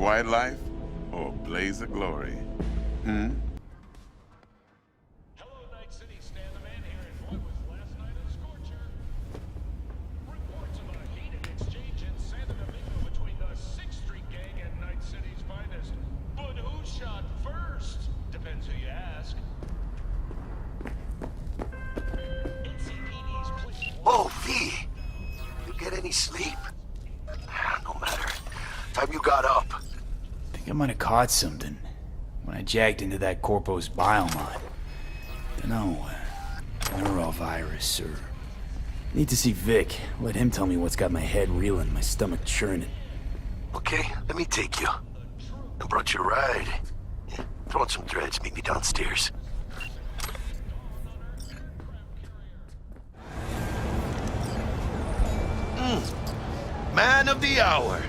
quiet life or a blaze of glory? Hmm? Hello, Night City. Stan the Man here, and what was last night a scorcher? Reports of a heated exchange in San Domingo between the 6th Street Gang and Night City's finest. But who shot first? Depends who you ask. NCPD's police. Oh, V! You get any sleep? No matter. Time you got up. I think I might have caught something when I jacked into that Corpo's biomod. Dunno, neurovirus or... Need to see Vic. Let him tell me what's got my head reeling, my stomach churning. Okay, let me take you. I brought you a ride. Yeah, throw on some threads, meet me downstairs. Man of the hour.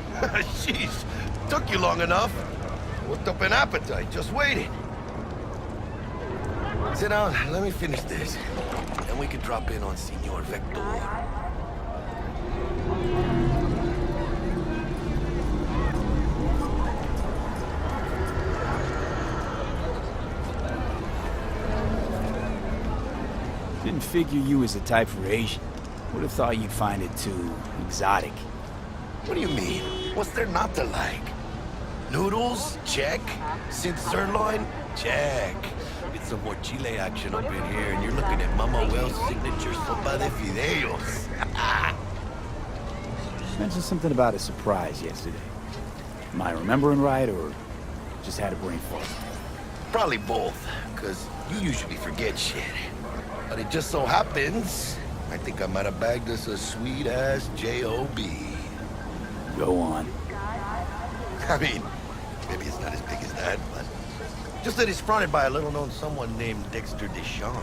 Jeez, took you long enough. Worked up an appetite, just waiting. Sit down, let me finish this. Then we can drop in on Senor Vector. Didn't figure you was the type for Asian. Would have thought you'd find it too exotic. What do you mean? What's there not to like? Noodles? Check. Synth sirloin? Check. Get some more chile action up in here, and you're looking at Mama Wells' signature sopa de fideos. Mentioned something about a surprise yesterday. Am I remembering right, or just had a brain fart? Probably both, because you usually forget shit. But it just so happens, I think I might have bagged us a sweet-ass J.O.B. Go on. I mean, maybe it's not as big as that, but... just that it's fronted by a little-known someone named Dexter Deshawn.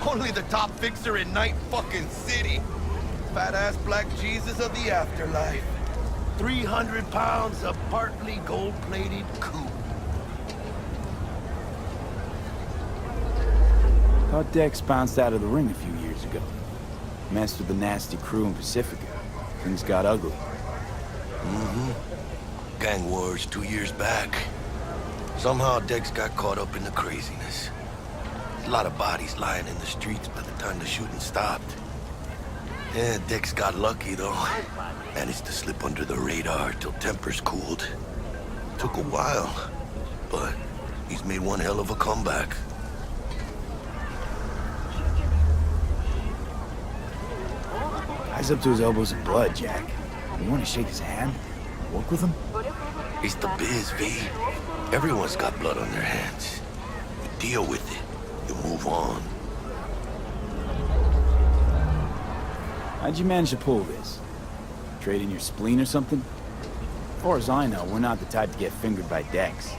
Only the top fixer in Night fucking City. Fat-ass black Jesus of the afterlife. 300 pounds of partly gold-plated coup. Thought Dex bounced out of the ring a few years ago. Messed with the nasty crew in Pacifica. Things got ugly. Gang wars 2 years back. Somehow Dex got caught up in the craziness. A lot of bodies lying in the streets by the time the shooting stopped. Yeah, Dex got lucky though. Managed to slip under the radar till tempers cooled. Took a while, but he's made one hell of a comeback. Guy's up to his elbows in blood, Jack. You want to shake his hand? Work with him? It's the biz, V. Everyone's got blood on their hands. You deal with it. You move on. How'd you manage to pull this? Trade in your spleen or something? As far as I know, we're not the type to get fingered by Dex.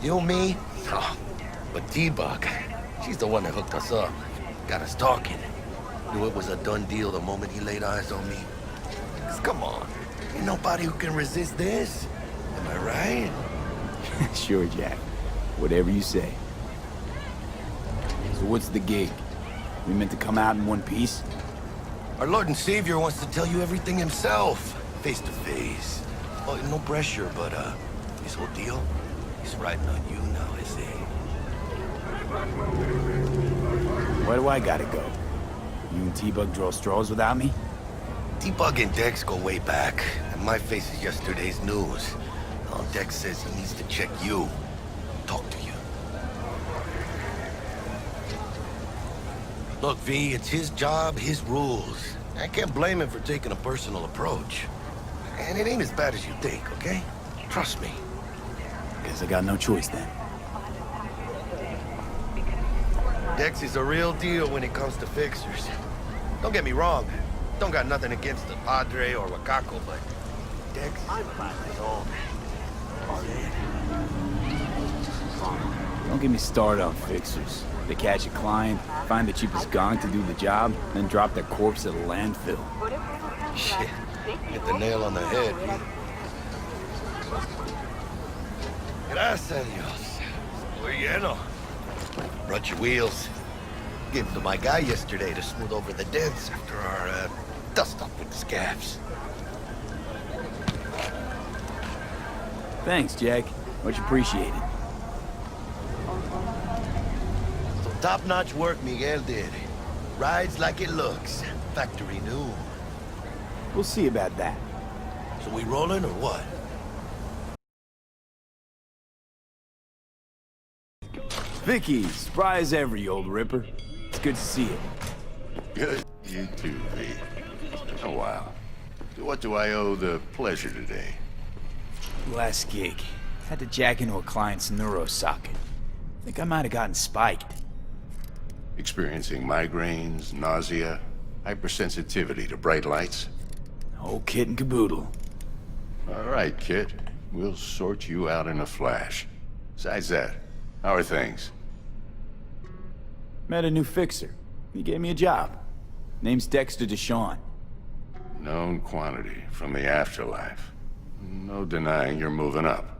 You, me? Oh, but T-Bug, she's the one that hooked us up. Got us talking. Knew it was a done deal the moment he laid eyes on me. 'Cause come on, ain't nobody who can resist this. Am I right? Sure, Jack. Whatever you say. So what's the gig? We meant to come out in one piece? Our Lord and Savior wants to tell you everything himself, face to face. Oh, no pressure, but his whole deal, he's riding on you now, I say. Where do I gotta go? You and T-Bug draw straws without me? T-Bug and Dex go way back, and my face is yesterday's news. Now Dex says he needs to check you, talk to you. Look, V, it's his job, his rules. I can't blame him for taking a personal approach. And it ain't as bad as you think, okay? Trust me. Guess I got no choice then. Dex is a real deal when it comes to fixers. Don't get me wrong. Don't got nothing against the Padre or Wakako, but Dex is his own. Don't get me started on fixers. They catch a client, find the cheapest gong to do the job, then drop their corpse at a landfill. Shit. Hit the nail on the head, man. Gracias a Dios. Muy lleno. Brought your wheels. Gave them to my guy yesterday to smooth over the dents after our dust up with the scabs. Thanks, Jack. Much appreciated. So top-notch work Miguel did. Rides like it looks. Factory new. We'll see about that. So we rolling or what? Vicky, spry as ever, you old ripper. It's good to see you. Good. You too, V. It's been a while. To what do I owe the pleasure today? Last gig. Had to jack into a client's neuro socket. Think I might have gotten spiked. Experiencing migraines, nausea, hypersensitivity to bright lights? Whole kit and caboodle. All right, kid. We'll sort you out in a flash. Besides that, how are things? Met a new fixer. He gave me a job. Name's Dexter Deshawn. Known quantity from the afterlife. No denying you're moving up.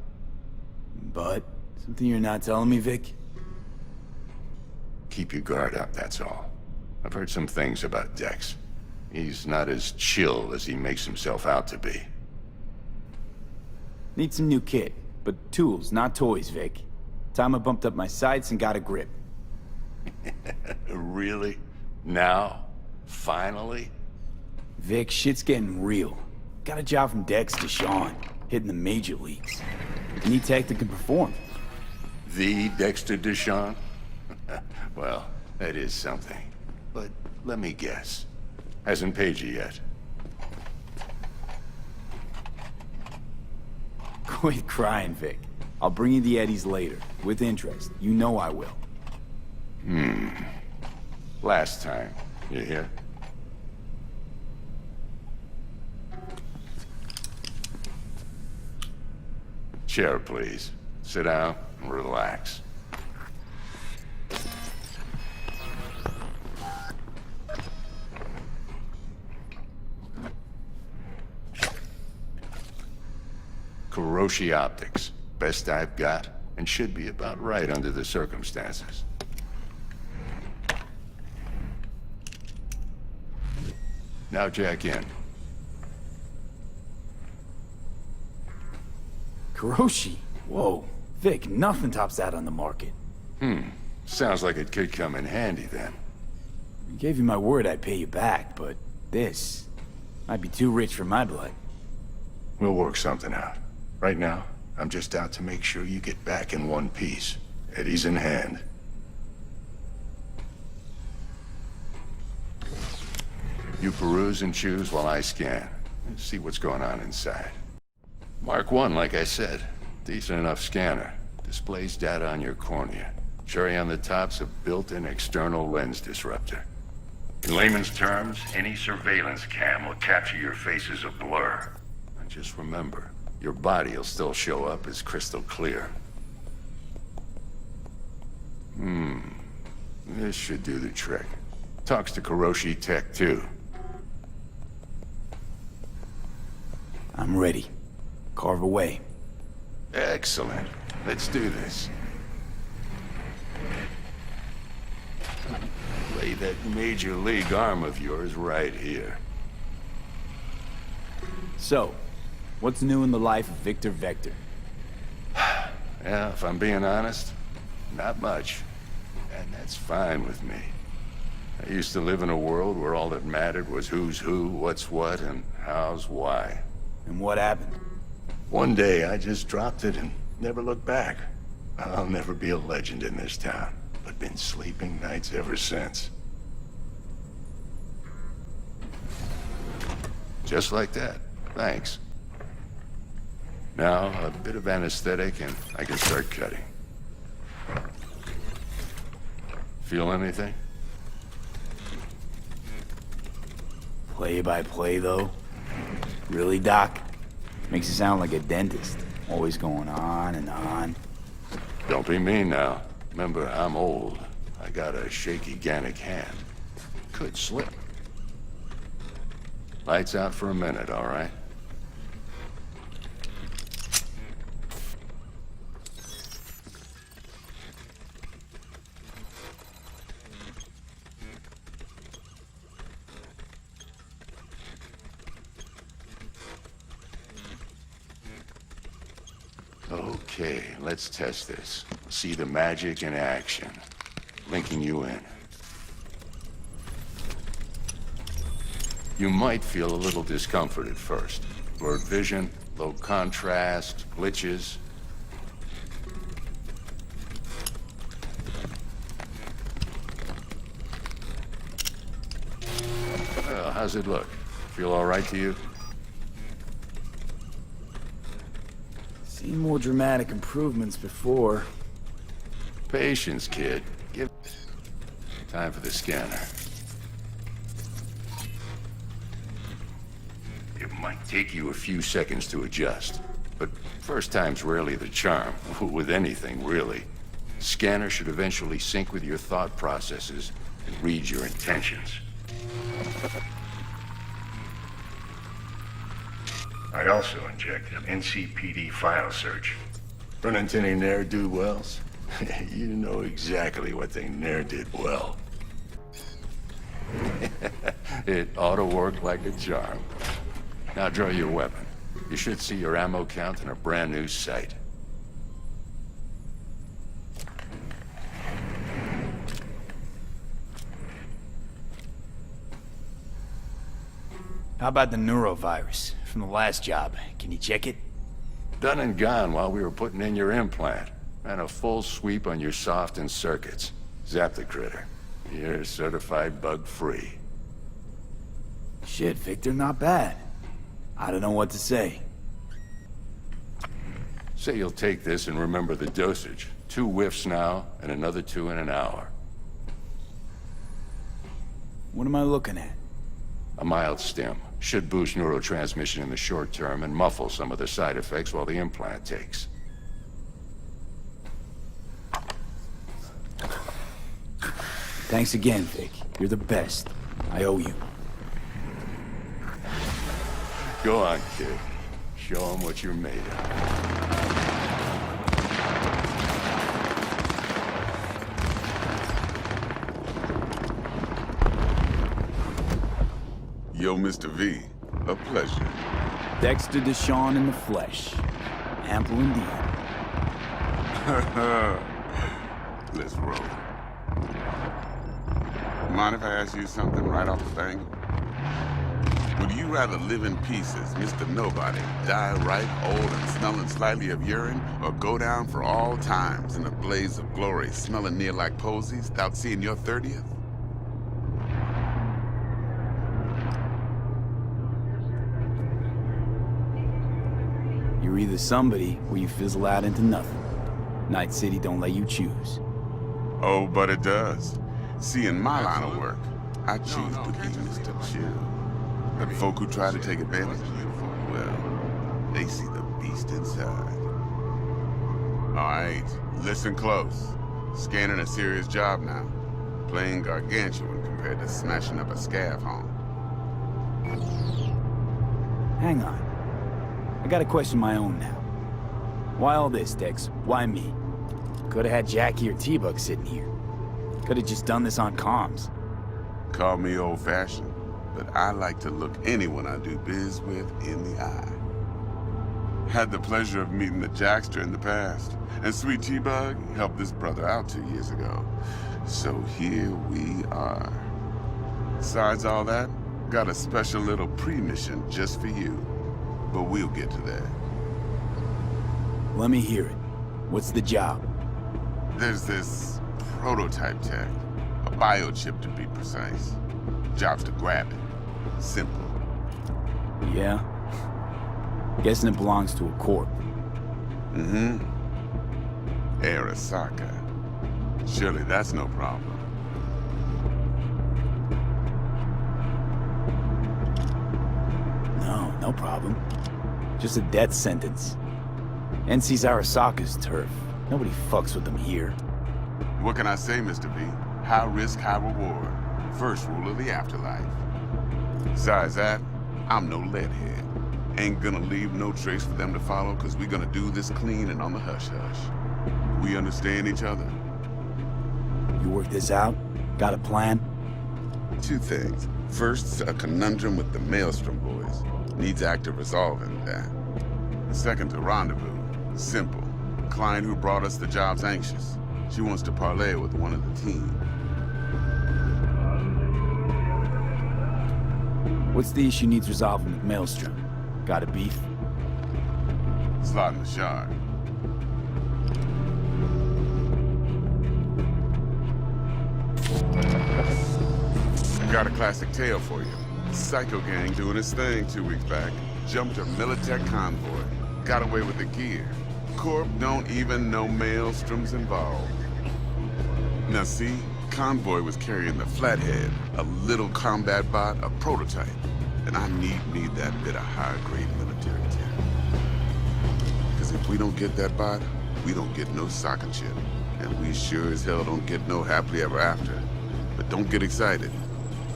But, something you're not telling me, Vic? Keep your guard up, that's all. I've heard some things about Dex. He's not as chill as he makes himself out to be. Need some new kit, but tools, not toys, Vic. Time I bumped up my sights and got a grip. Really? Now? Finally? Vic, shit's getting real. Got a job from Dex Deshawn, hitting the major leagues. Need tech that can perform. The Dexter Deshawn? Well, that is something. But let me guess. Hasn't paid you yet. Quit crying, Vic. I'll bring you the eddies later, with interest. You know I will. Last time. You hear? Chair, please. Sit down and relax. Kuroshi Optics. Best I've got, and should be about right under the circumstances. Now jack in. Kuroshi? Whoa. Vic, nothing tops that on the market. Sounds like it could come in handy then. I gave you my word I'd pay you back, but this might be too rich for my blood. We'll work something out. Right now, I'm just out to make sure you get back in one piece. Eddie's in hand. You peruse and choose while I scan. See what's going on inside. Mark 1, like I said. Decent enough scanner. Displays data on your cornea. Cherry on the top's a built-in external lens disruptor. In layman's terms, any surveillance cam will capture your face as a blur. And just remember, your body will still show up as crystal clear. This should do the trick. Talks to Kuroshi Tech, too. I'm ready. Carve away. Excellent. Let's do this. Lay that major league arm of yours right here. So, what's new in the life of Victor Vector? Yeah, if I'm being honest, not much. And that's fine with me. I used to live in a world where all that mattered was who's who, what's what, and how's why. And what happened? One day, I just dropped it and never looked back. I'll never be a legend in this town, but been sleeping nights ever since. Just like that. Thanks. Now, a bit of anesthetic and I can start cutting. Feel anything? Play by play, though? Really, Doc? Makes you sound like a dentist. Always going on and on. Don't be mean now. Remember, I'm old. I got a shaky Gannic hand. Could slip. Lights out for a minute, all right? Okay, let's test this. See the magic in action. Linking you in. You might feel a little discomfort at first. Blurred vision, low contrast, glitches. Well, how's it look? Feel all right to you? Seen more dramatic improvements before. Patience, kid. Give... Time for the scanner. It might take you a few seconds to adjust, but first time's rarely the charm, with anything, really. Scanner should eventually sync with your thought processes and read your intentions. I also injected an NCPD file search. Run into any ne'er-do-wells? You know exactly what they ne'er did well. It ought to work like a charm. Now draw your weapon. You should see your ammo count in a brand new sight. How about the neurovirus from the last job? Can you check it? Done and gone while we were putting in your implant. Ran a full sweep on your soft and circuits. Zap the critter. You're certified bug-free. Shit, Victor, not bad. I don't know what to say. Say you'll take this and remember the dosage. 2 whiffs now, and another 2 in an hour. What am I looking at? A mild stim. Should boost neurotransmission in the short term and muffle some of the side effects while the implant takes. Thanks again, Vic. You're the best. I owe you. Go on, kid. Show them what you're made of. Yo, Mr. V, a pleasure. Dexter Deshawn in the flesh. Ample indeed. Let's roll. Mind if I ask you something right off the thing? Would you rather live in pieces, Mr. Nobody, die ripe, old, and smelling slightly of urine, or go down for all times in a blaze of glory, smelling near like posies, without seeing your 30th? You're either somebody or you fizzle out into nothing. Night City don't let you choose. Oh, but it does. See, in my line of work, I choose to be Mr. Chill. But folk who try to take advantage, well, they see the beast inside. All right, listen close. Scanning a serious job now. Playing gargantuan compared to smashing up a scav home. Hang on. I got a question of my own now. Why all this, Dex? Why me? Could've had Jackie or T-Bug sitting here. Could've just done this on comms. Call me old-fashioned, but I like to look anyone I do biz with in the eye. Had the pleasure of meeting the Jackster in the past, and Sweet T-Bug helped this brother out 2 years ago. So here we are. Besides all that, got a special little pre-mission just for you. But we'll get to that. Let me hear it. What's the job? There's this prototype tech. A biochip to be precise. Job's to grab it. Simple. Yeah? Guessing it belongs to a corp. Mm-hmm. Arasaka. Surely that's no problem. No problem. Just a death sentence. NC's Arasaka's turf. Nobody fucks with them here. What can I say, Mr. V? High risk, high reward. First rule of the afterlife. Besides that, I'm no leadhead. Ain't gonna leave no trace for them to follow, cause we gonna do this clean and on the hush-hush. We understand each other? You work this out? Got a plan? 2 things. First, a conundrum with the Maelstrom boys. Needs active resolving that. Second, a rendezvous. Simple. Client who brought us the job's anxious. She wants to parlay with one of the team. What's the issue needs resolving with Maelstrom? Got a beef? Slot in the shard. Got a classic tale for you. Psycho gang doing its thing 2 weeks back. Jumped a Militech convoy. Got away with the gear. Corp don't even know Maelstrom's involved. Now see, convoy was carrying the Flathead, a little combat bot, a prototype. And I need that bit of high-grade military tech. Because if we don't get that bot, we don't get no socket chip. And we sure as hell don't get no happily ever after. But don't get excited.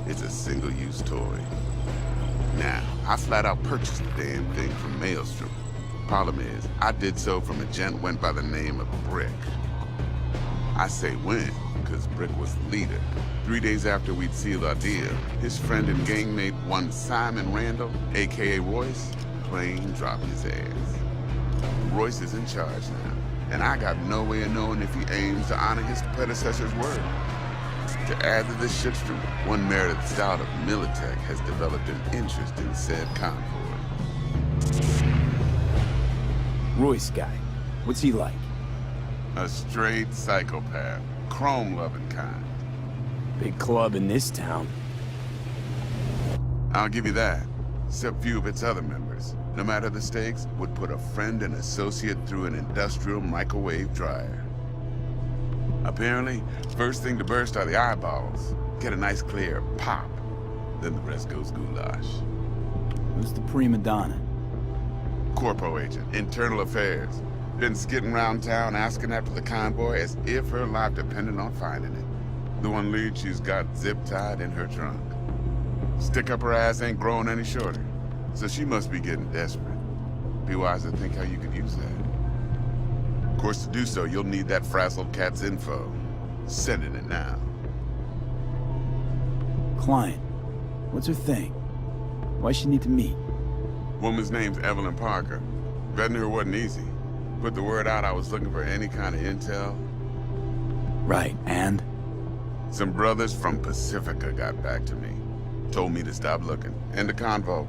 It's a single-use toy. Now, I flat out purchased the damn thing from Maelstrom. Problem is, I did so from a gent went by the name of Brick. I say when, because Brick was the leader. 3 days after we'd sealed our deal, his friend and gangmate, one Simon Randall, aka Royce, plain dropped his ass. Royce is in charge now, and I got no way of knowing if he aims to honor his predecessor's word. To add to this shitstorm, one merited stout of Militech has developed an interest in said convoy. Royce guy. What's he like? A straight psychopath, chrome-loving kind. Big club in this town. I'll give you that, except few of its other members, no matter the stakes, would put a friend and associate through an industrial microwave dryer. Apparently, first thing to burst are the eyeballs. Get a nice clear pop. Then the rest goes goulash. Who's the prima donna? Corpo agent, internal affairs. Been skidding around town asking after the convoy as if her life depended on finding it. The one lead she's got zip-tied in her trunk. Stick up her ass ain't growing any shorter, so she must be getting desperate. Be wise to think how you could use that. Of course, to do so, you'll need that frazzled cat's info. Sending it now. Client. What's her thing? Why she need to meet? Woman's name's Evelyn Parker. Vetting her wasn't easy. Put the word out I was looking for any kind of intel. Right, and? Some brothers from Pacifica got back to me. Told me to stop looking. End the convo.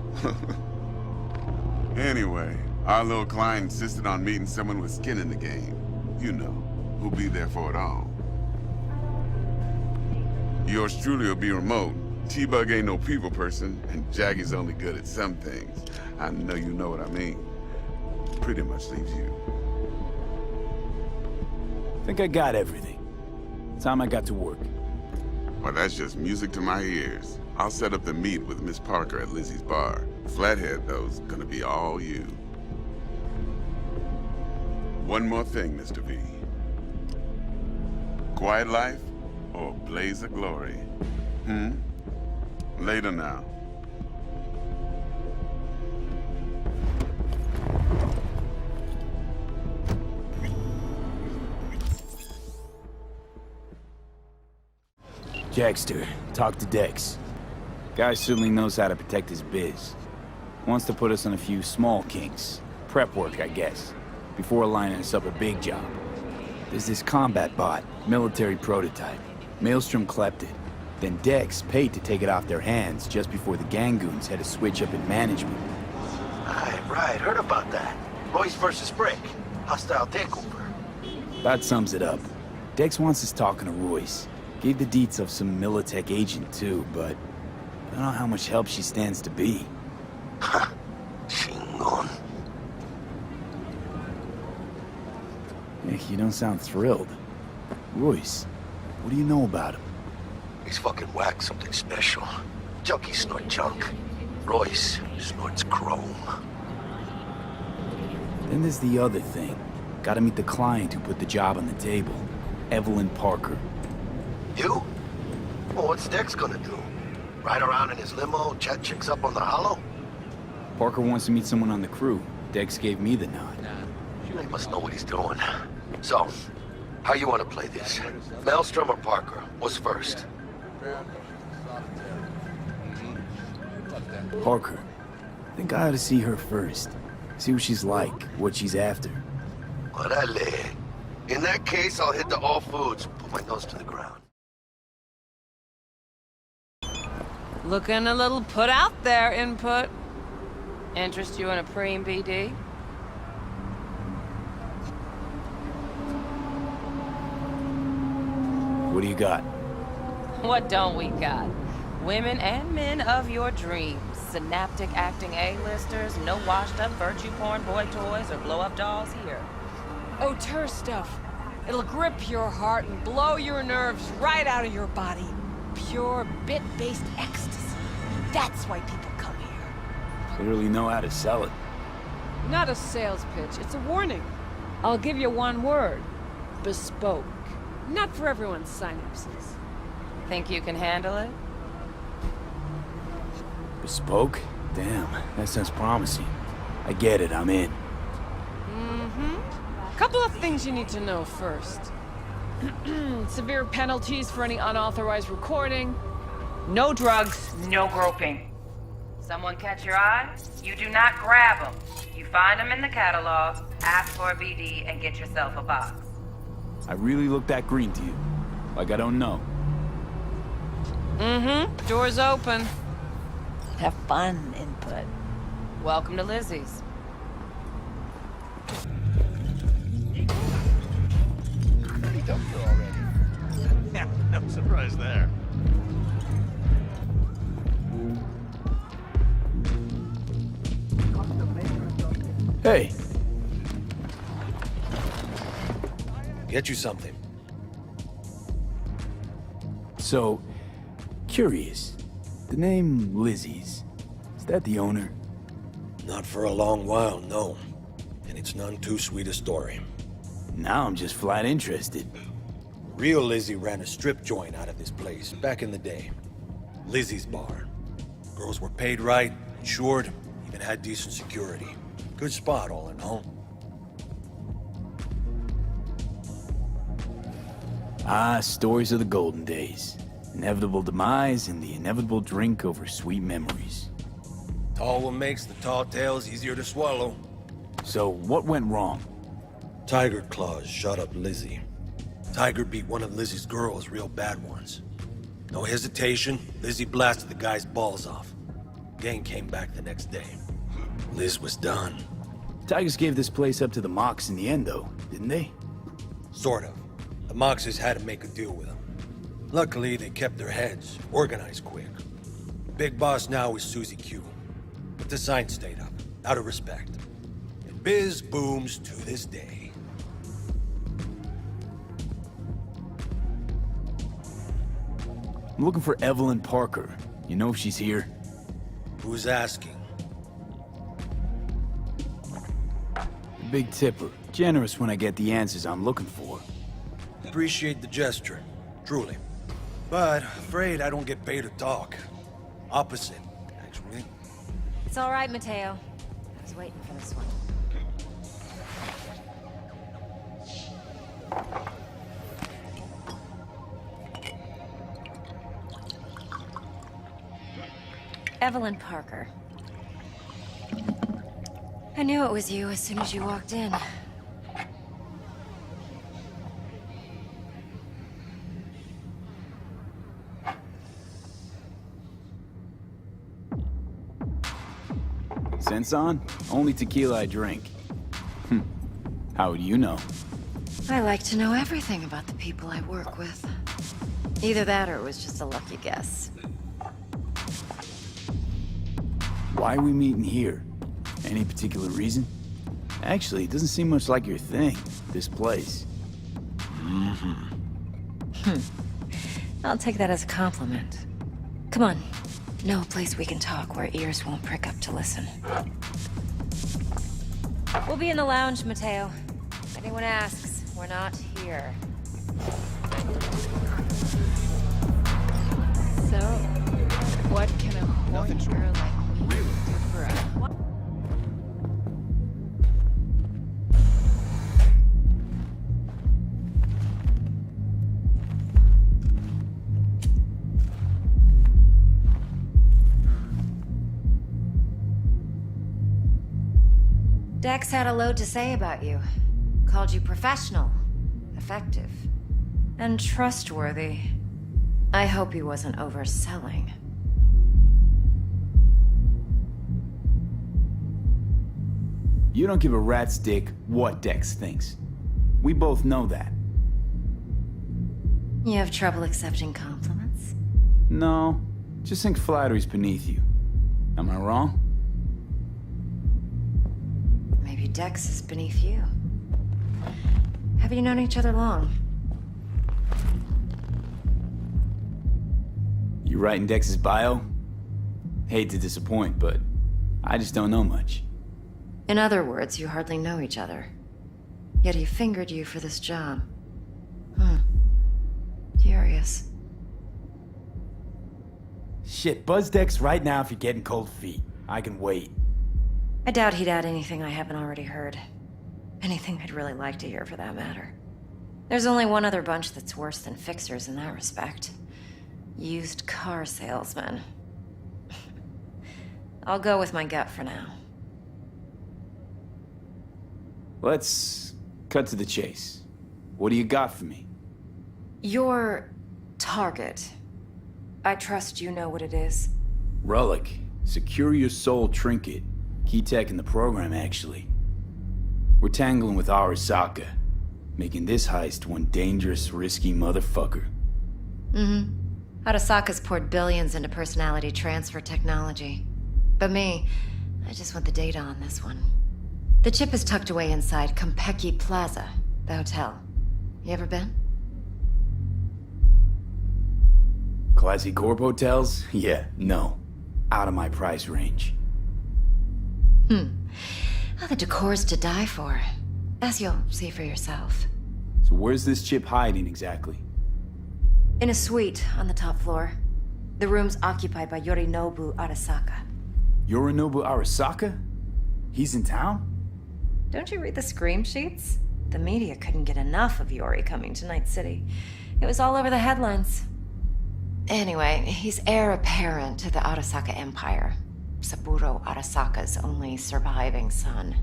Anyway, our little client insisted on meeting someone with skin in the game. You know, who'll be there for it all. Yours truly will be remote. T-Bug ain't no people person, and Jaggy's only good at some things. I know you know what I mean. Pretty much leaves you. Think I got everything. Time I got to work. Well, that's just music to my ears. I'll set up the meet with Miss Parker at Lizzie's bar. Flathead, though's gonna be all you. One more thing, Mr. V. Quiet life or blaze of glory? Later now. Jackster, talk to Dex. Guy certainly knows how to protect his biz. Wants to put us on a few small kinks. Prep work, I guess. Before lining us up a big job. There's this combat bot, military prototype. Maelstrom clept it. Then Dex paid to take it off their hands just before the Gangoons had a switch up in management. Right, heard about that. Royce versus Brick. Hostile takeover. That sums it up. Dex wants us talking to Royce. Gave the deets of some Militech agent too, but I don't know how much help she stands to be. Chingon. You don't sound thrilled. Royce, what do you know about him? He's fucking whack something special. Junkies snort junk. Royce snorts chrome. Then there's the other thing. Gotta meet the client who put the job on the table. Evelyn Parker. You? Well, what's Dex gonna do? Ride around in his limo, chat chicks up on the hollow? Parker wants to meet someone on the crew. Dex gave me the nod. He must know what he's doing. So, how you want to play this? Maelstrom or Parker? What's first? Parker. Think I ought to see her first. See what she's like, what she's after. Orale. In that case, I'll hit the all foods, put my nose to the ground. Looking a little put out there, Input. Interest you in a preem BD? What do you got? What don't we got? Women and men of your dreams. Synaptic acting A-listers, no washed-up virtue porn boy toys or blow-up dolls here. Auteur stuff. It'll grip your heart and blow your nerves right out of your body. Pure bit-based ecstasy. That's why people come here. Clearly know how to sell it. Not a sales pitch, it's a warning. I'll give you one word. Bespoke. Not for everyone's synapses. Think you can handle it? Bespoke? Damn, that sounds promising. I get it, I'm in. Couple of things you need to know first. Severe penalties for any unauthorized recording. No drugs, no groping. Someone catch your eye? You do not grab them. You find them in the catalog, ask for a BD, and get yourself a box. I really look that green to you. Like I don't know. Door's open. Have fun, Input. Welcome to Lizzie's. Yeah, no surprise there. Hey, Get you something. so, curious. The name Lizzie's, is that the owner? Not for a long while, no. And it's none too sweet a story. Now I'm just flat interested. Real Lizzie ran a strip joint out of this place back in the day. Lizzie's Bar. Girls were paid right, insured, even had decent security. Good spot, all in all. Ah, stories of the golden days. Inevitable demise and the inevitable drink over sweet memories. Tall one makes the tall tales easier to swallow. So, what went wrong? Tiger Claws shot up Lizzie. Tiger beat one of Lizzie's girls real bad once. No hesitation, Lizzie blasted the guy's balls off. Gang came back the next day. Liz was done. Tigers gave this place up to the Mox in the end, though, didn't they? Sort of. The Moxes had to make a deal with them. Luckily, they kept their heads, organized quick. Big boss now is Susie Q. But the sign stayed up, out of respect. And biz booms to this day. I'm looking for Evelyn Parker. You know if she's here? Who's asking? Big tipper. Generous when I get the answers I'm looking for. Appreciate the gesture, truly. But afraid I don't get paid to talk. Opposite, actually. It's all right, Mateo. I was waiting for this one. Evelyn Parker. I knew it was you as soon as you walked in. Sense on? Only tequila I drink. How would you know? I like to know everything about the people I work with. Either that or it was just a lucky guess. Why are we meeting here? Any particular reason? Actually, it doesn't seem much like your thing, this place. I'll take that as a compliment. Come on. Know a place we can talk where ears won't prick up to listen. We'll be in the lounge, Mateo. If anyone asks, we're not here. So, what can a horny girl like me do for a... Dex had a load to say about you. called you professional, effective, and trustworthy. I hope he wasn't overselling. You don't give a rat's dick what Dex thinks. We both know that. You have trouble accepting compliments? No, just think flattery's beneath you. Am I wrong? Maybe Dex is beneath you. Have you known each other long? You writing Dex's bio? Hate to disappoint, but I just don't know much. In other words, you hardly know each other. Yet he fingered you for this job. Curious. Shit, buzz Dex right now if you're getting cold feet. I can wait. I doubt he'd add anything I haven't already heard. Anything I'd really like to hear, for that matter. There's only one other bunch that's worse than fixers in that respect. Used car salesmen. I'll go with my gut for now. Let's cut to the chase. What do you got for me? Your target. I trust you know what it is. Relic. Secure your soul trinket. Key tech in the program, actually. We're tangling with Arasaka, making this heist one dangerous, risky motherfucker. Arasaka's poured billions into personality transfer technology. But me, I just want the data on this one. The chip is tucked away inside Konpeki Plaza, the hotel. You ever been? Classy corp hotels? Yeah, no. Out of my price range. Oh, the decor's to die for. As you'll see for yourself. So where's this chip hiding exactly? In a suite on the top floor. The room's occupied by Yorinobu Arasaka. Yorinobu Arasaka? He's in town? Don't you read the scream sheets? The media couldn't get enough of Yori coming to Night City. It was all over the headlines. Anyway, he's heir apparent to the Arasaka Empire. Saburo Arasaka's only surviving son.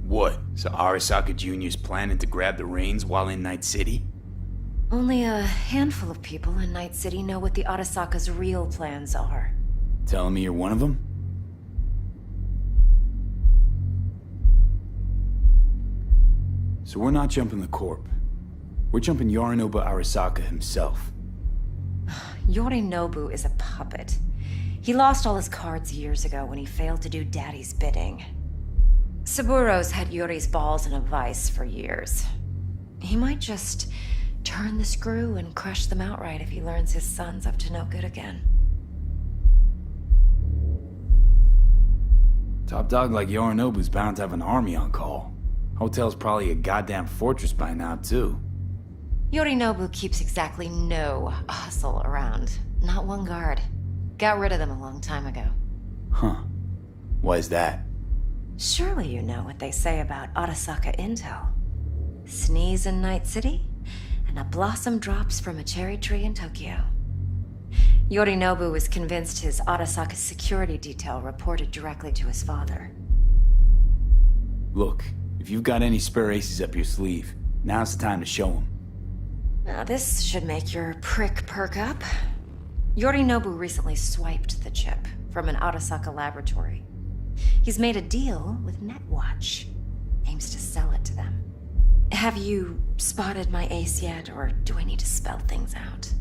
What? So Arasaka Jr.'s planning to grab the reins while in Night City? Only a handful of people in Night City know what the Arasaka's real plans are. Telling me you're one of them? So we're not jumping the Corp. We're jumping Yorinobu Arasaka himself. Yorinobu is a puppet. He lost all his cards years ago when he failed to do Daddy's bidding. Saburo's had Yori's balls in a vice for years. He might just turn the screw and crush them outright if he learns his son's up to no good again. Top dog like Yorinobu's bound to have an army on call. Hotel's probably a goddamn fortress by now, too. Yorinobu keeps exactly no hustle around. Not one guard. Got rid of them a long time ago. Huh. Why's that? Surely you know what they say about Arasaka intel. Sneeze in Night City, and a blossom drops from a cherry tree in Tokyo. Yorinobu was convinced his Arasaka security detail reported directly to his father. Look, if you've got any spare aces up your sleeve, now's the time to show them. Now this should make your prick perk up. Yorinobu recently swiped the chip from an Arasaka laboratory. He's made a deal with Netwatch. Aims to sell it to them. Have you spotted my ace yet, or do I need to spell things out?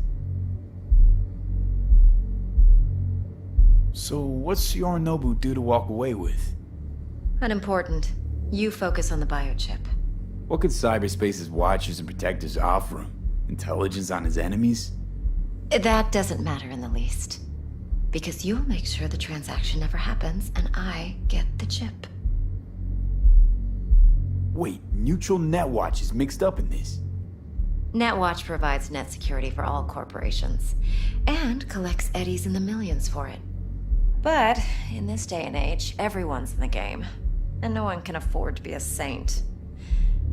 So what's Yorinobu due to walk away with? Unimportant. You focus on the biochip. What could cyberspace's watchers and protectors offer him? Intelligence on his enemies? That doesn't matter in the least. Because you'll make sure the transaction never happens, and I get the chip. Wait, Neutral Netwatch is mixed up in this. Netwatch provides net security for all corporations, and collects eddies in the millions for it. But in this day and age, everyone's in the game, and no one can afford to be a saint.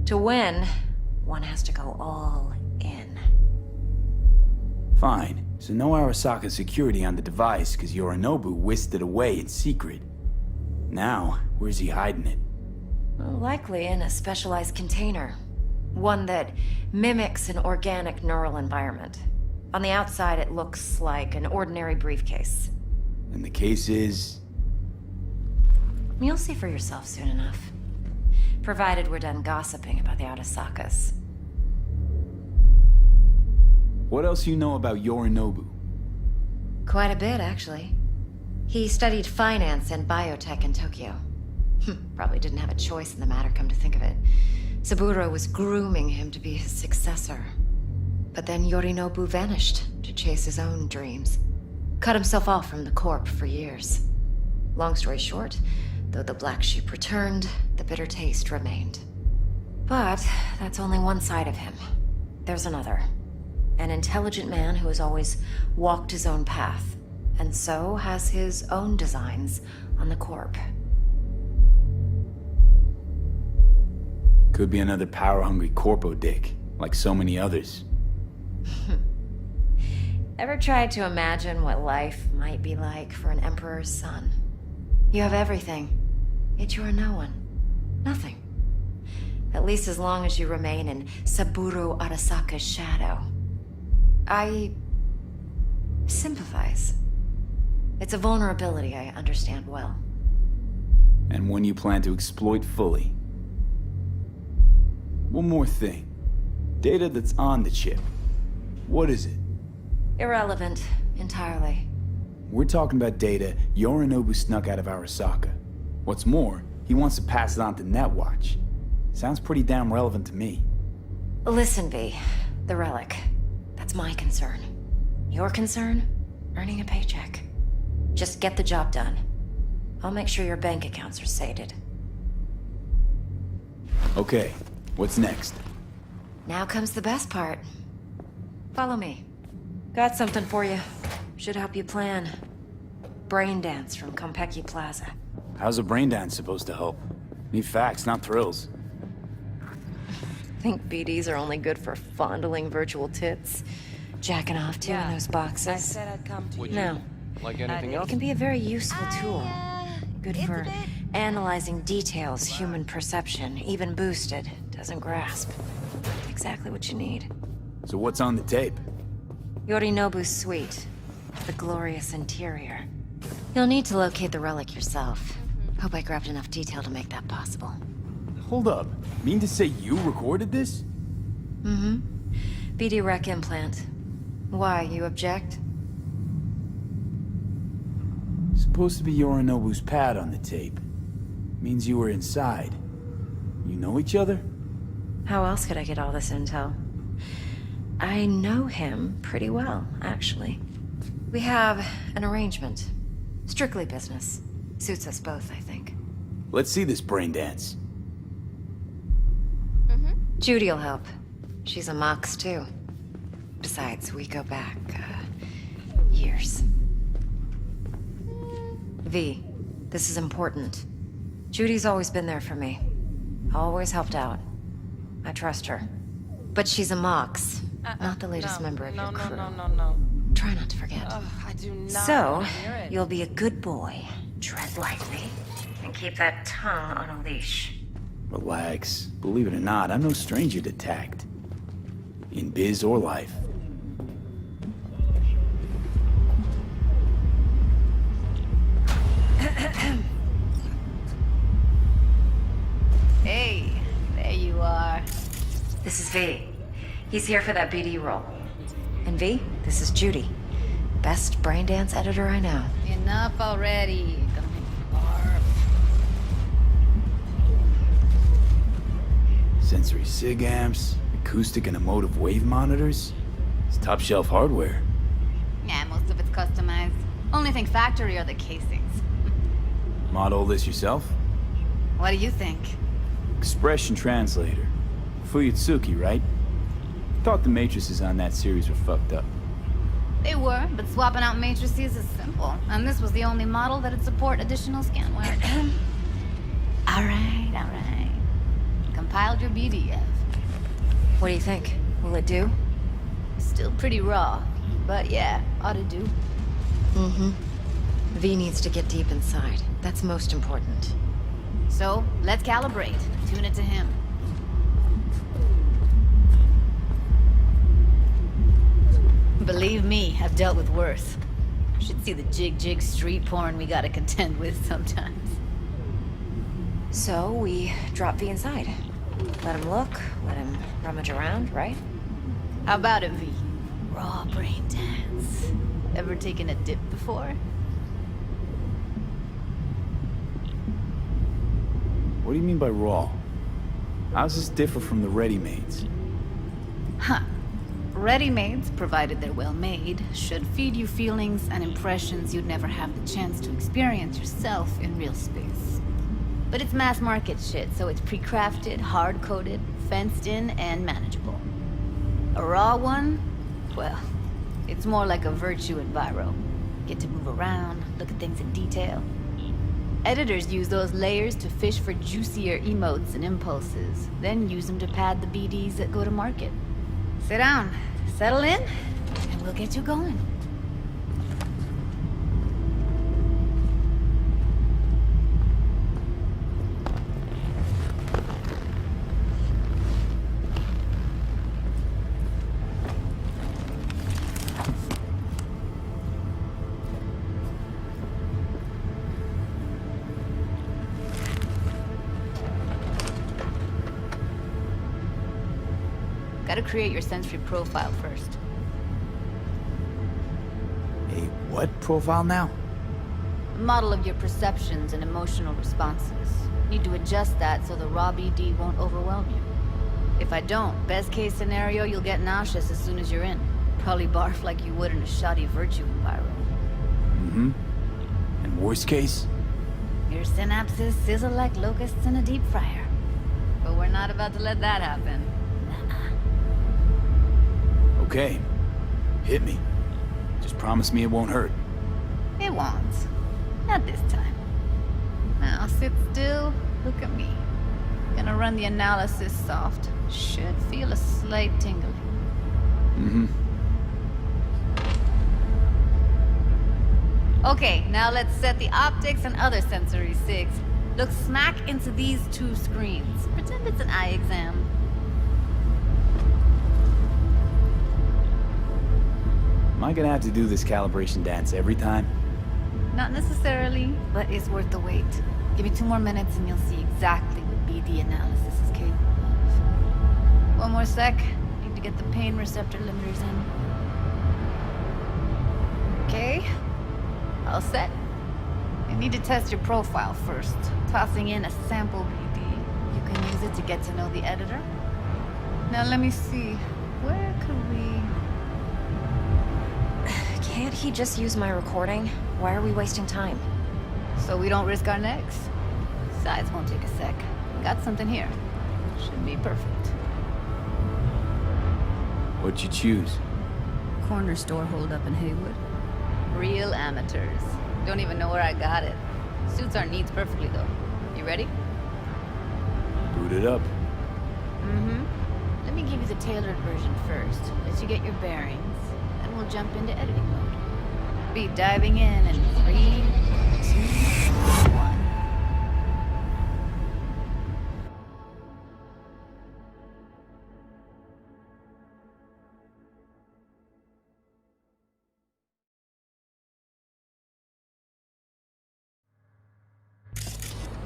To win, one has to go all in. Fine, so no Arasaka security on the device because Yorinobu whisked it away in secret. Now, where's he hiding it? Likely in a specialized container. One that mimics an organic neural environment. On the outside, it looks like an ordinary briefcase. And the case is... You'll see for yourself soon enough. Provided we're done gossiping about the Arasakas. What else you know about Yorinobu? Quite a bit, actually. He studied finance and biotech in Tokyo. Probably didn't have a choice in the matter, come to think of it. Saburo was grooming him to be his successor. But then Yorinobu vanished to chase his own dreams. Cut himself off from the Corp for years. Long story short, though the black sheep returned, the bitter taste remained. But that's only one side of him. There's another. An intelligent man who has always walked his own path, and so has his own designs on the Corp. Could be another power-hungry corpo dick, like so many others. Ever tried to imagine what life might be like for an emperor's son? You have everything, yet you are no one. Nothing. At least as long as you remain in Saburo Arasaka's shadow. I sympathize. It's a vulnerability I understand well. And one you plan to exploit fully. One more thing. Data that's on the chip. What is it? Irrelevant, entirely. We're talking about data Yorinobu snuck out of Arasaka. What's more, he wants to pass it on to Netwatch. Sounds pretty damn relevant to me. Listen, V. The relic. That's my concern. Your concern? Earning a paycheck. Just get the job done. I'll make sure your bank accounts are sated. Okay, what's next? Now comes the best part. Follow me. Got something for you. Should help you plan. Brain dance from Konpeki Plaza. How's a brain dance supposed to help? Need facts, not thrills. Think BDs are only good for fondling virtual tits? Jacking off too in those boxes? I said I'd come to you. No. Like anything else? It can be a very useful tool. Good for analyzing details human perception, even boosted, doesn't grasp. Exactly what you need. So what's on the tape? Yorinobu's suite. The glorious interior. You'll need to locate the relic yourself. Hope I grabbed enough detail to make that possible. Hold up. Mean to say you recorded this? Mm-hmm. BD rec implant. Why, you object? Supposed to be Yorinobu's pad on the tape. Means you were inside. You know each other? How else could I get all this intel? I know him pretty well, actually. We have an arrangement. Strictly business. Suits us both, I think. Let's see this brain dance. Judy'll help. She's a Mox, too. Besides, we go back, years. V, this is important. Judy's always been there for me. Always helped out. I trust her. But she's a Mox, not the latest member of your crew. No. Try not to forget. I do not So, wanna hear it. you'll be a good boy. Tread lightly. And keep that tongue on a leash. Relax. Believe it or not, I'm no stranger to tact. In biz or life. Hey, there you are. This is V. He's here for that BD role. And V, this is Judy. Best brain dance editor I know. Enough already. Gonna make me barf. Sensory SIG amps, acoustic and emotive wave monitors. It's top shelf hardware. Yeah, most of it's customized. Only thing factory are the casings. Model this yourself? What do you think? Expression translator. Fuyutsuki, right? Thought the matrices on that series were fucked up. They were, but swapping out matrices is simple. And this was the only model that'd support additional scanware. Alright. Compiled your BDF. What do you think? Will it do? Still pretty raw, but yeah, ought to do. Mm-hmm. V needs to get deep inside. That's most important. So, let's calibrate. Tune it to him. Believe me, I've dealt with worse. Should see the jig street porn we gotta contend with sometimes. So we drop V inside. Let him look, let him rummage around, right? How about it, V? Raw brain dance. Ever taken a dip before? What do you mean by raw? How's this differ from the ready-mades? Huh. Ready-mades, provided they're well made, should feed you feelings and impressions you'd never have the chance to experience yourself in real space. But it's mass market shit, so it's pre-crafted, hard-coded, fenced in, and manageable. A raw one? Well, it's more like a virtue enviro. Get to move around, look at things in detail. Editors use those layers to fish for juicier emotes and impulses, then use them to pad the BDs that go to market. Sit down, settle in, and we'll get you going. Gotta create your sensory profile first. A what profile now? A model of your perceptions and emotional responses. Need to adjust that so the raw BD won't overwhelm you. If I don't, best case scenario, you'll get nauseous as soon as you're in. Probably barf like you would in a shoddy virtue environment. Mm-hmm. And worst case? Your synapses sizzle like locusts in a deep fryer. But we're not about to let that happen. Okay. Hit me. Just promise me it won't hurt. It won't. Not this time. Now sit still, look at me. Gonna run the analysis soft. Should feel a slight tingling. Mm-hmm. Okay, now let's set the optics and other sensory sigs. Look smack into these two screens. Pretend it's an eye exam. Am I gonna have to do this calibration dance every time? Not necessarily, but it's worth the wait. Give me 2 more minutes and you'll see exactly what BD analysis is capable of. 1 more sec. Need to get the pain receptor limiters in. Okay. All set. You need to test your profile first. Tossing in a sample BD. You can use it to get to know the editor. Now let me see. Where could we... Can't he just use my recording? Why are we wasting time? So we don't risk our necks. Besides, won't take a sec. Got something here. Should be perfect. What'd you choose? Corner store holdup in Haywood. Real amateurs. Don't even know where I got it. Suits our needs perfectly, though. You ready? Boot it up. Mm-hmm. Let me give you the tailored version first. Let you get your bearings. Then we'll jump into editing mode. Be diving in 3, 2, 1.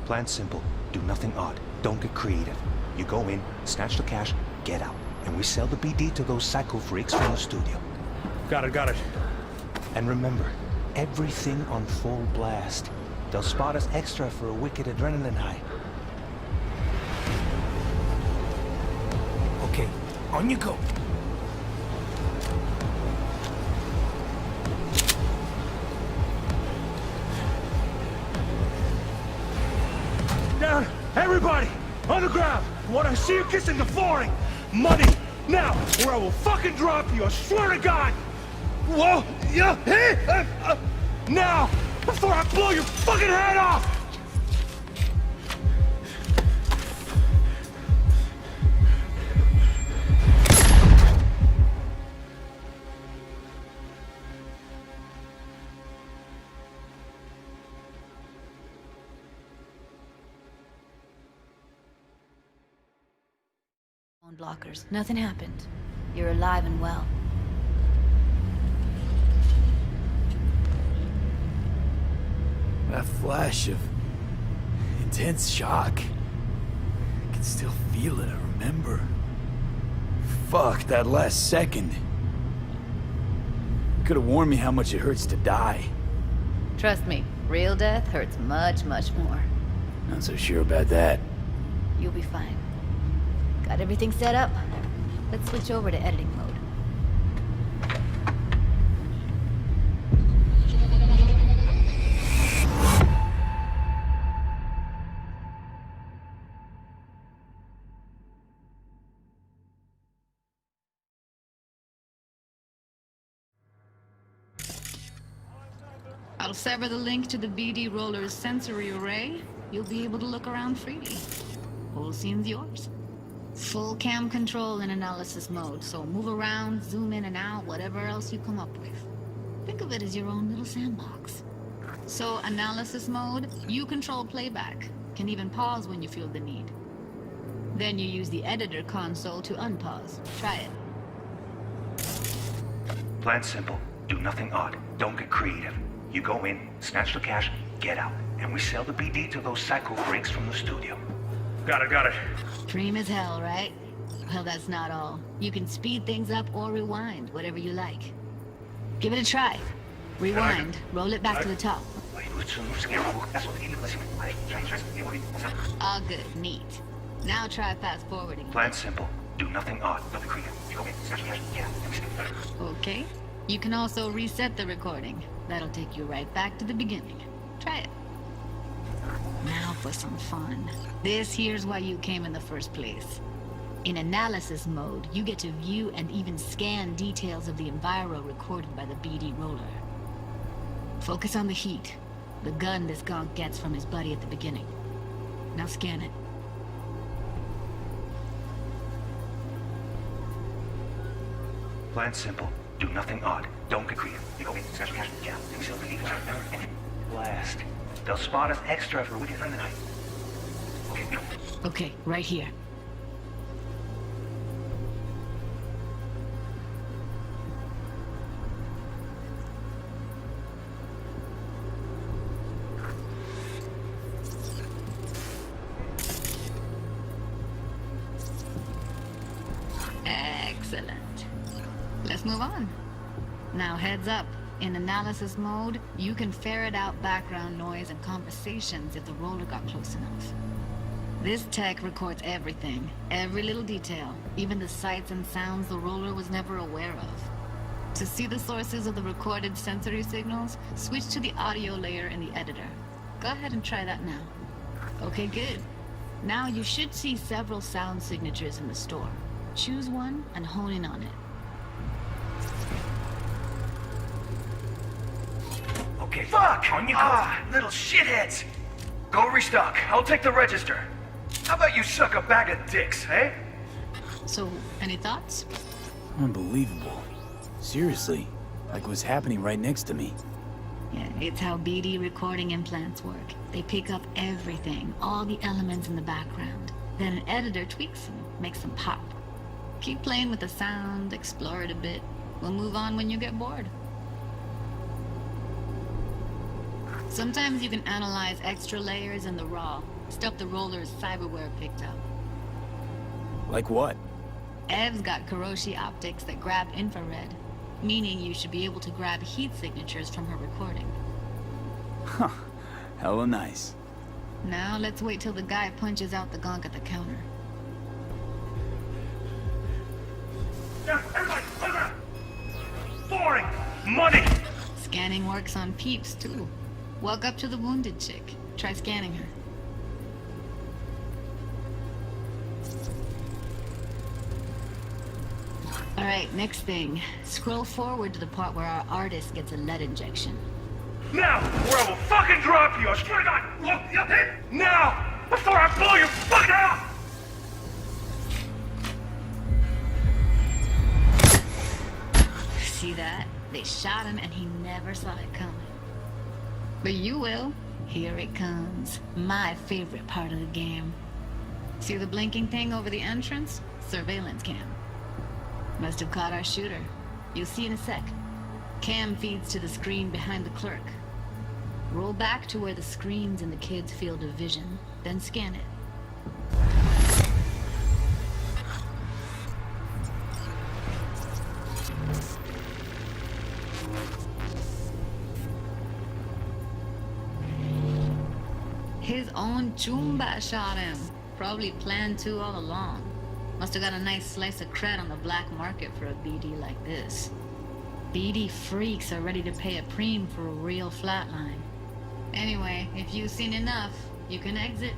Plan simple. Do nothing odd. Don't get creative. You go in, snatch the cash, get out. And we sell the BD to those psycho freaks from the studio. Got it. And remember, everything on full blast. They'll spot us extra for a wicked adrenaline high. Okay, on you go. Down! Everybody! On the ground! I want to see you kissing the flooring! Money! Now! Or I will fucking drop you! I swear to God! Whoa! Yeah! Hey! Now! Before I blow your fucking head off! Blockers. Nothing happened. You're alive and well. That flash of intense shock. I can still feel it, I remember. Fuck, that last second. Could have warned me how much it hurts to die. Trust me, real death hurts much, much more. Not so sure about that. You'll be fine. Got everything set up? Let's switch over to editing mode. I'll sever the link to the BD Roller's sensory array. You'll be able to look around freely. Whole scene's yours. Full cam control in analysis mode, so move around, zoom in and out, whatever else you come up with. Think of it as your own little sandbox. So, analysis mode, you control playback. Can even pause when you feel the need. Then you use the editor console to unpause. Try it. Plan simple. Do nothing odd. Don't get creative. You go in, snatch the cash, get out. And we sell the BD to those psycho freaks from the studio. Got it. Dream as hell, right? Well, that's not all. You can speed things up or rewind, whatever you like. Give it a try. Rewind. Roll it back to the top. All good. Neat. Now try fast forwarding. Plan simple. Do nothing odd. Don't be creative. You go in, snatch the cash, get out. And we sell the Okay. You can also reset the recording. That'll take you right back to the beginning. Try it. Now for some fun. This here's why you came in the first place. In analysis mode, you get to view and even scan details of the enviro recorded by the BD roller. Focus on the heat, the gun this gonk gets from his buddy at the beginning. Now scan it. Plan simple. Do nothing odd. Don't get creative. You go in, snatch the cash, get out. And we sell the BD. Blast. They'll spot us extra if we're with you for the night. Okay, go. Okay, right here. Excellent. Let's move on. Now heads up. In analysis mode, you can ferret out background noise and conversations if the roller got close enough. This tech records everything, every little detail, even the sights and sounds the roller was never aware of. To see the sources of the recorded sensory signals, switch to the audio layer in the editor. Go ahead and try that now. Okay, good. Now you should see several sound signatures in the store. Choose one and hone in on it. Okay, fuck! On you go! Little shitheads! Go restock. I'll take the register. How about you suck a bag of dicks, eh? So, any thoughts? Unbelievable. Seriously, like what's happening right next to me. Yeah, it's how BD recording implants work. They pick up everything, all the elements in the background. Then an editor tweaks them, makes them pop. Keep playing with the sound, explore it a bit. We'll move on when you get bored. Sometimes you can analyze extra layers in the raw, stuff the roller's cyberware picked up. Like what? Ev's got Kiroshi optics that grab infrared, meaning you should be able to grab heat signatures from her recording. Huh. Hella nice. Now let's wait till the guy punches out the gonk at the counter. Everybody, look around! Boring! Money! Scanning works on peeps, too. Walk up to the wounded chick. Try scanning her. Alright, next thing. Scroll forward to the part where our artist gets a lead injection. Now, or I will fucking drop you! I swear to God! Look, now! Before I blow your fucking out! See that? They shot him and he never saw it coming. But you will. Here it comes. My favorite part of the game. See the blinking thing over the entrance? Surveillance cam. Must have caught our shooter. You'll see in a sec. Cam feeds to the screen behind the clerk. Roll back to where the screen's in the kid's field of vision, then scan it. His own Chumba shot him. Probably planned to all along. Must have got a nice slice of cred on the black market for a BD like this. BD freaks are ready to pay a preem for a real flatline. Anyway, if you've seen enough, you can exit.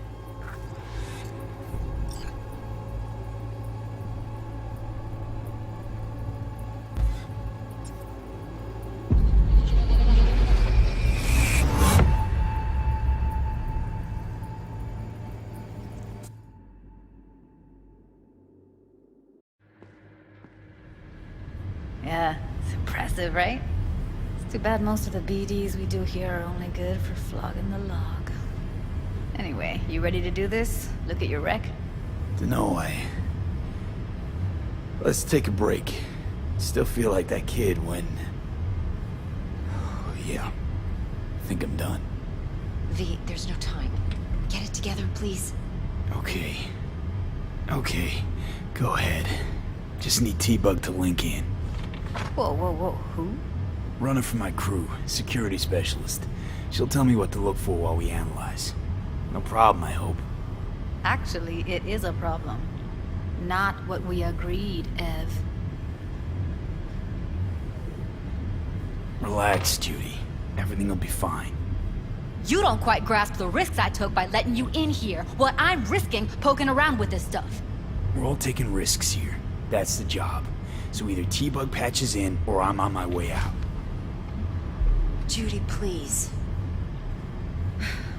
Yeah, it's impressive, right? It's too bad most of the BDs we do here are only good for flogging the log. Anyway, you ready to do this? Look at your wreck? Dunno, Let's take a break. Still feel like that kid when... Yeah. I think I'm done. V, there's no time. Get it together, please. Okay. Okay. Go ahead. Just need T-Bug to link in. Whoa, whoa, whoa, who? Runner for my crew, security specialist. She'll tell me what to look for while we analyze. No problem, I hope. Actually, it is a problem. Not what we agreed, Ev. Relax, Judy. Everything will be fine. You don't quite grasp the risks I took by letting you in here. What I'm risking poking around with this stuff. We're all taking risks here. That's the job. So either T-Bug patches in, or I'm on my way out. Judy, please.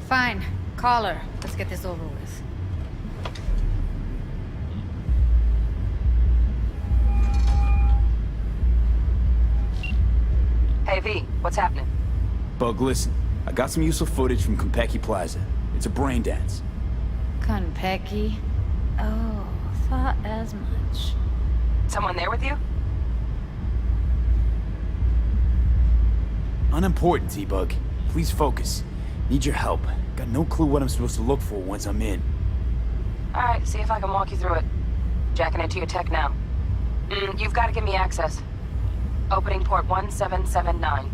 Fine. Call her. Let's get this over with. Hey, V, what's happening? Bug, listen. I got some useful footage from Konpeki Plaza. It's a brain dance. Konpeki? Oh, thought as much. Someone there with you? Unimportant, T-Bug. Please focus. Need your help. Got no clue what I'm supposed to look for once I'm in. Alright, see if I can walk you through it. Jacking into your tech now. You've got to give me access. Opening port 1779.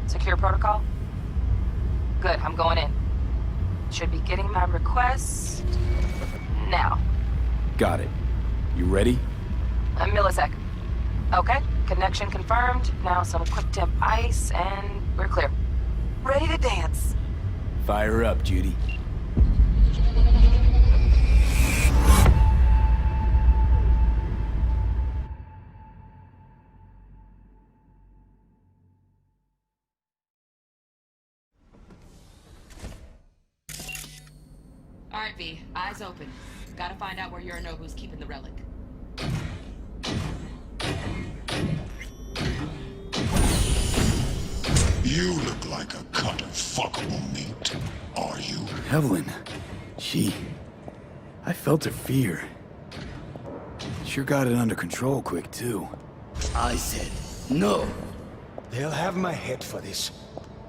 Secure protocol? Good, I'm going in. Should be getting my request... now. Got it. You ready? A millisec. Okay, connection confirmed. Now some quick temp ice, and we're clear. Ready to dance. Fire up, Judy. Alright, V, eyes open. Gotta find out where Yorinobu's keeping the relic. You look like a cut of fuckable meat, are you? Evelyn. I felt her fear. Sure got it under control quick, too. I said, no. They'll have my head for this.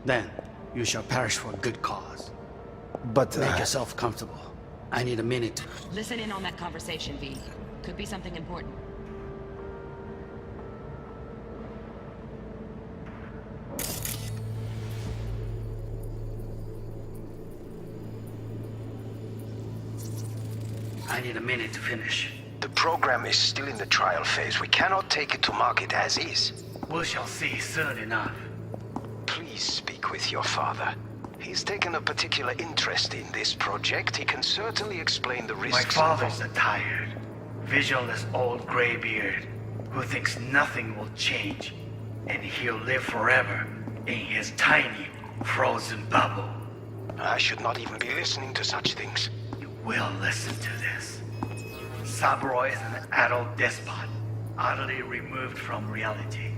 Then, you shall perish for a good cause. But make yourself comfortable. I need a minute. Listen in on that conversation, V. Could be something important. I need a minute to finish. The program is still in the trial phase. We cannot take it to market as is. We shall see soon enough. Please speak with your father. He's taken a particular interest in this project. He can certainly explain the risks. My father's a tired, visionless old graybeard who thinks nothing will change, and he'll live forever in his tiny, frozen bubble. I should not even be listening to such things. You will listen to this. Saburo is an adult despot, utterly removed from reality.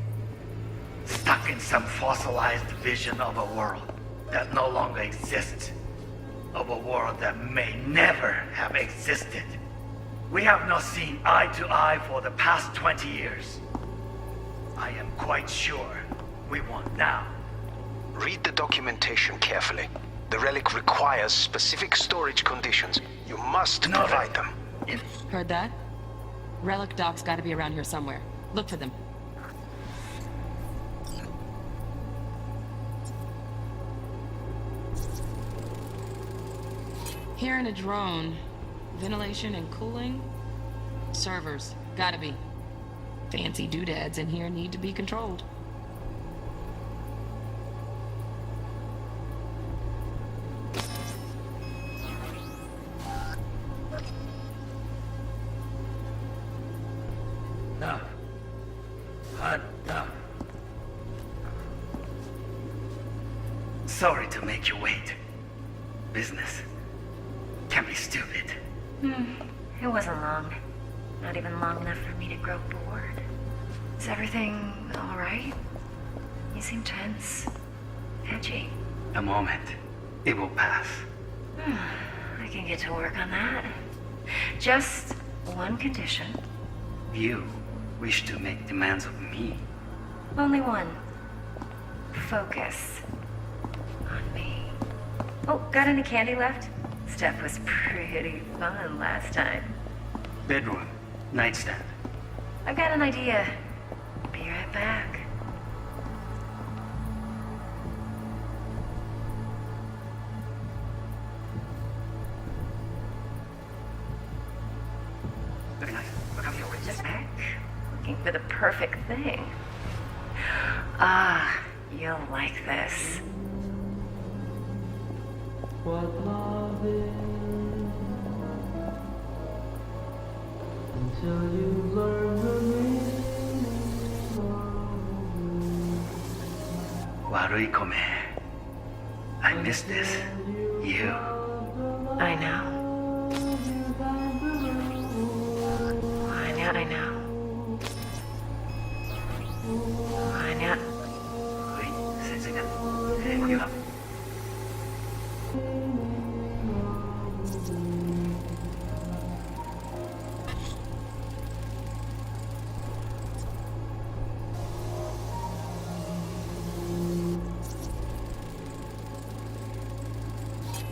Stuck in some fossilized vision of a world that no longer exists. Of a world that may never have existed. We have not seen eye to eye for the past 20 years. I am quite sure we won't now. Read the documentation carefully. The relic requires specific storage conditions. You must provide them. Heard that? Relic doc's gotta be around here somewhere. Look for them. Hearing a drone. Ventilation and cooling? Servers. Gotta be. Fancy doodads in here need to be controlled. Enough. Enough. Sorry to make you wait. Business can be stupid. It wasn't long. Not even long enough for me to grow bored. Is everything all right? You seem tense. Edgy. A moment. It will pass. I can get to work on that. Just one condition. You wish to make demands of me. Only one. Focus on me. Oh, got any candy left? Stuff was pretty fun last time. Bedroom. Nightstand. I've got an idea. Be right back. Very nice. Just back. Looking for the perfect thing. Ah, you'll like this. What love is until you learn the meaning of Warui Kome. I miss this. You. I know. I know.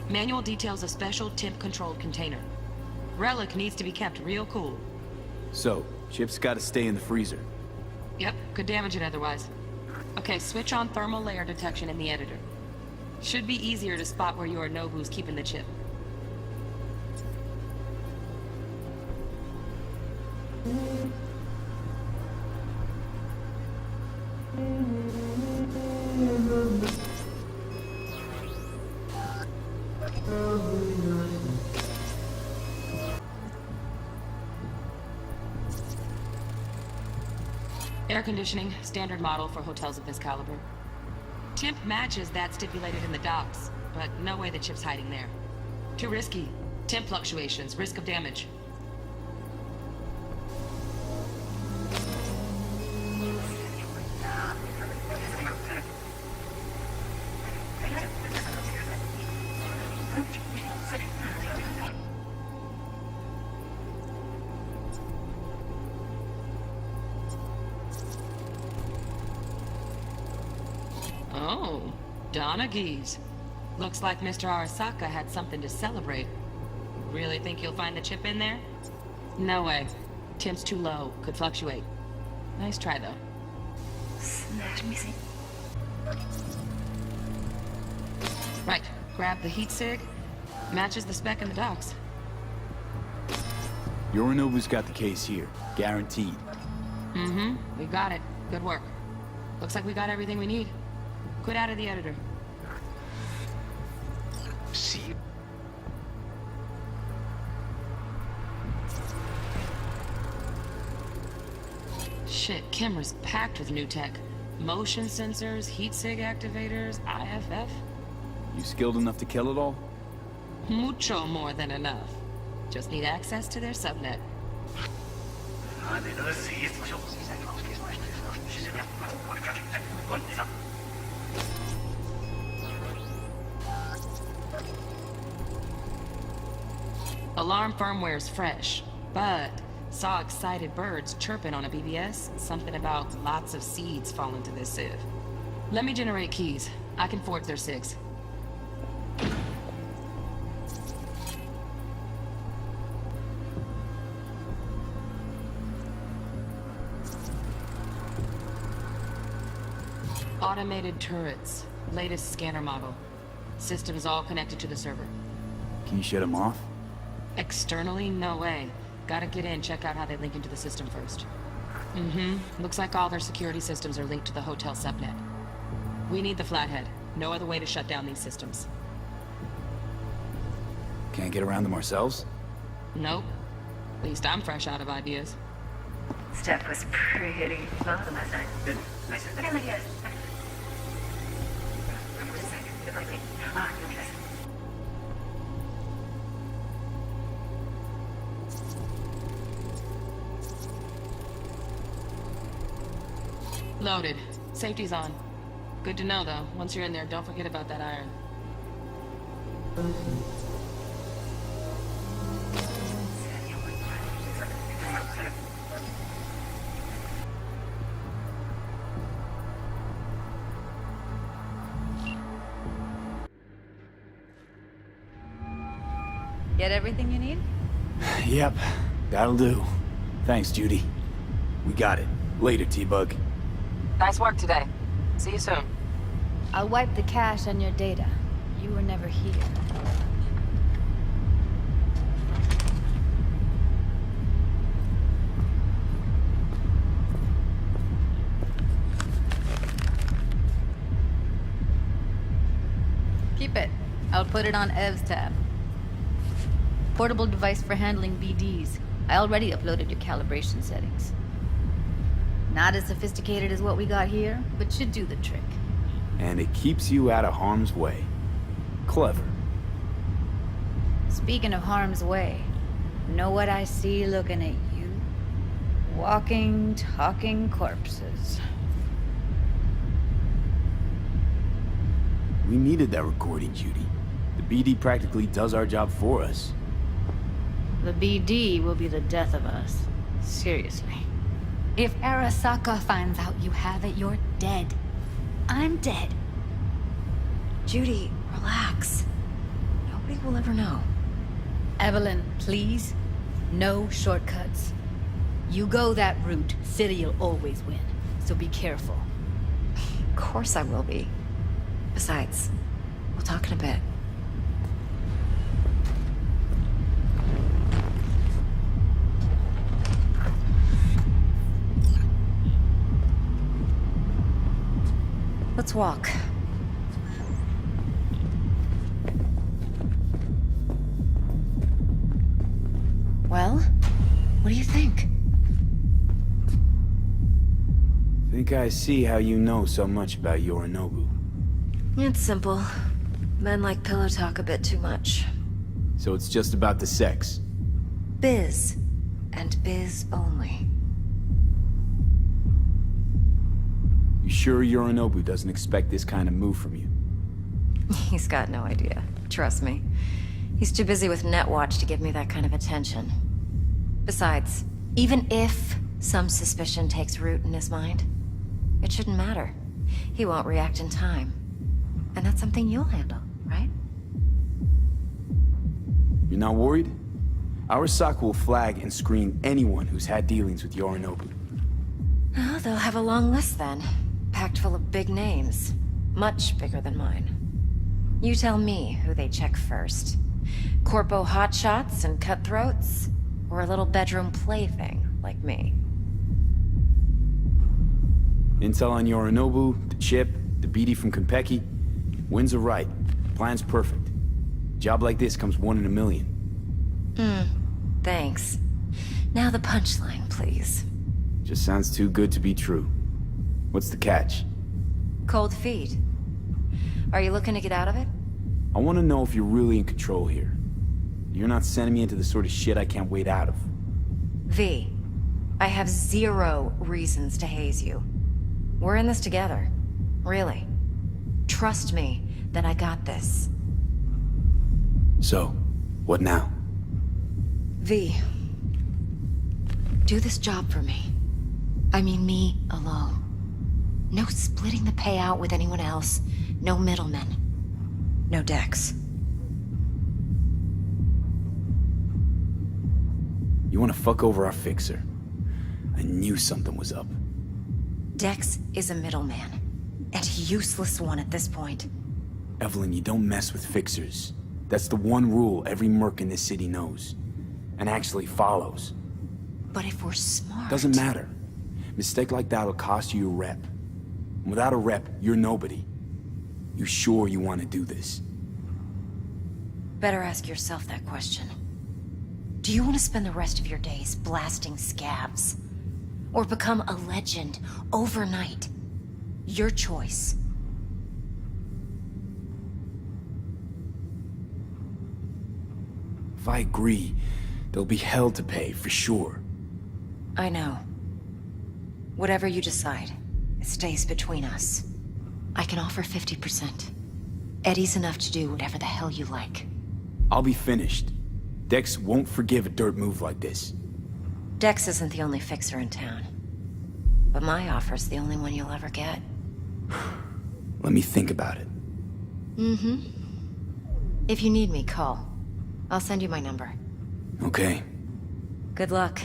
Manual details a special temp-controlled container. Relic needs to be kept real cool. So, chip's gotta stay in the freezer. Yep, could damage it otherwise. Okay, switch on thermal layer detection in the editor. Should be easier to spot where Yorinobu's keeping the chip. Air conditioning, standard model for hotels of this caliber. Temp matches that stipulated in the docs, but no way the chip's hiding there. Too risky. Temp fluctuations, risk of damage. Oh, Donaghys. Looks like Mr. Arasaka had something to celebrate. Really think you'll find the chip in there? No way. Temp's too low. Could fluctuate. Nice try, though. Let me see. Right. Grab the heat sig. Matches the spec in the docs. Yorinobu's got the case here. Guaranteed. Mm-hmm. We got it. Good work. Looks like we got everything we need. Quit out of the editor. See? Shit, camera's packed with new tech. Motion sensors, heat sig activators, IFF. You skilled enough to kill it all? Mucho more than enough. Just need access to their subnet. Alarm firmware's fresh, but saw excited birds chirping on a BBS. Something about lots of seeds falling to this sieve. Let me generate keys. I can forge their SIGs. Automated turrets. Latest scanner model. Systems all connected to the server. Can you shut them off? Externally, no way. Gotta get in, check out how they link into the system first. Looks like all their security systems are linked to the hotel subnet. We need the flathead. No other way to shut down these systems. Can't get around them ourselves? Nope. At least I'm fresh out of ideas. Stuff was pretty fun last night. Good. Nice. Okay, like yes. Just a second. Good like me. Ah, you like this. Loaded. Safety's on. Good to know, though. Once you're in there, don't forget about that iron. Get everything you need? Yep, that'll do. Thanks, Judy. We got it. Later, T-Bug. Nice work today. See you soon. I'll wipe the cache on your data. You were never here. Keep it. I'll put it on Ev's tab. Portable device for handling BDs. I already uploaded your calibration settings. Not as sophisticated as what we got here, but should do the trick. And it keeps you out of harm's way. Clever. Speaking of harm's way, know what I see looking at you? Walking, talking corpses. We needed that recording, Judy. The BD practically does our job for us. The BD will be the death of us. Seriously. If Arasaka finds out you have it, you're dead. I'm dead. Judy, relax. Nobody will ever know. Evelyn, please. No shortcuts. You go that route, City'll always win. So be careful. Of course I will be. Besides, we'll talk in a bit. Let's walk. Well, what do you think? Think I see how you know so much about Yorinobu. It's simple. Men like pillow talk a bit too much. So it's just about the sex. Biz. And biz only. You sure Yorinobu doesn't expect this kind of move from you? He's got no idea. Trust me. He's too busy with Netwatch to give me that kind of attention. Besides, even if some suspicion takes root in his mind, it shouldn't matter. He won't react in time. And that's something you'll handle, right? You're not worried? Arasaka will flag and screen anyone who's had dealings with Yorinobu. Oh, they'll have a long list then. Packed full of big names. Much bigger than mine. You tell me who they check first. Corpo hotshots and cutthroats? Or a little bedroom plaything like me? Intel on Yorinobu, the chip, the BD from Konpeki. Winds are right. Plan's perfect. Job like this comes 1 in a million. Thanks. Now the punchline, please. Just sounds too good to be true. What's the catch? Cold feet. Are you looking to get out of it? I want to know if you're really in control here. You're not sending me into the sort of shit I can't wait out of. V, I have 0 reasons to haze you. We're in this together. Really. Trust me that I got this. So, what now? V, do this job for me. I mean me alone. No splitting the payout with anyone else. No middlemen. No Dex. You wanna fuck over our fixer? I knew something was up. Dex is a middleman. And a useless one at this point. Evelyn, you don't mess with fixers. That's the one rule every merc in this city knows. And actually follows. But if we're smart... Doesn't matter. Mistake like that'll cost you your rep. And without a rep, you're nobody. You sure you want to do this? Better ask yourself that question. Do you want to spend the rest of your days blasting scabs? Or become a legend overnight? Your choice. If I agree, there'll be hell to pay, for sure. I know. Whatever you decide, it stays between us. I can offer 50%. Eddie's enough to do whatever the hell you like. I'll be finished. Dex won't forgive a dirt move like this. Dex isn't the only fixer in town. But my offer's the only one you'll ever get. Let me think about it. Mm-hmm. If you need me, call. I'll send you my number. Okay. Good luck.